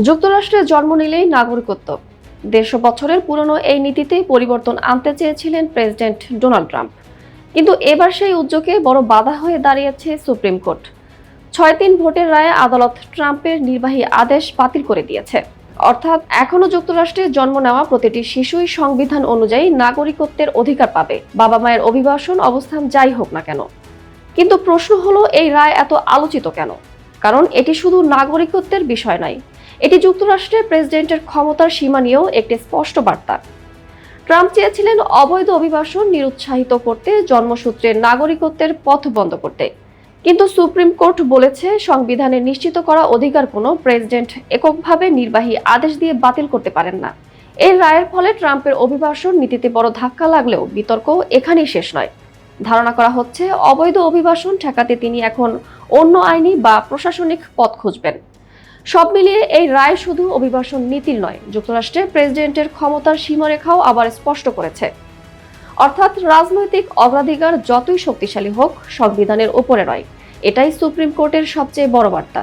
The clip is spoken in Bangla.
যুক্তরাষ্ট্রে জন্ম নিলেই নাগরিকত্ব। ১৫০ বছরের পুরনো এই নীতিতে পরিবর্তন আনতে চেয়েছিলেন প্রেসিডেন্ট ডোনাল্ড ট্রাম্প। কিন্তু এবার সেই উদ্যোগে বড় বাধা হয়ে দাঁড়িয়েছে সুপ্রিম কোর্ট। ৬-৩ ভোটের রায়ে আদালত ট্রাম্পের নির্বাহী আদেশ বাতিল করে দিয়েছে। অর্থাৎ এখনো যুক্তরাষ্ট্রে জন্ম নেওয়া প্রতিটি শিশুই সংবিধান অনুযায়ী নাগরিকত্বের অধিকার পাবে, বাবা মায়ের অভিবাসন অবস্থান যাই হোক না কেন। কিন্তু প্রশ্ন হলো, এই রায় এত আলোচিত কেন? কারণ এটি শুধু নাগরিকত্বের বিষয় নয়, এটি যুক্তরাষ্ট্রের প্রেসিডেন্টের ক্ষমতার সীমা নিয়েও একটি স্পষ্ট বার্তা। ট্রাম্প চেয়েছিলেন অবৈধ অভিবাসন নিরুৎসাহিত করতে, জন্মসূত্রে নাগরিকত্বের পথ বন্ধ করতে। কিন্তু সুপ্রিম কোর্ট বলেছে, সংবিধানে নিশ্চিত করা অধিকার কোনো প্রেসিডেন্ট এককভাবে নির্বাহী আদেশ দিয়ে বাতিল করতে পারেন না। এই রায়ের ফলে ট্রাম্পের অভিবাসন নীতিতে বড় ধাক্কা লাগলেও বিতর্ক এখানেই শেষ নয়। ধারণা করা হচ্ছে, অবৈধ অভিবাসন ঠেকাতে তিনি এখন অন্য আইনি বা প্রশাসনিক পথ খুঁজবেন। সব মিলিয়ে এই রায় শুধু অভিবাসন নীতির নয়, যুক্তরাষ্ট্রের প্রেসিডেন্টের ক্ষমতার সীমারেখাও আবার স্পষ্ট করেছে। অর্থাৎ রাজনৈতিক অগ্রাধিকার যতই শক্তিশালী হোক, সংবিধানের ওপরে নয়। এটাই সুপ্রিম কোর্টের সবচেয়ে বড় বার্তা।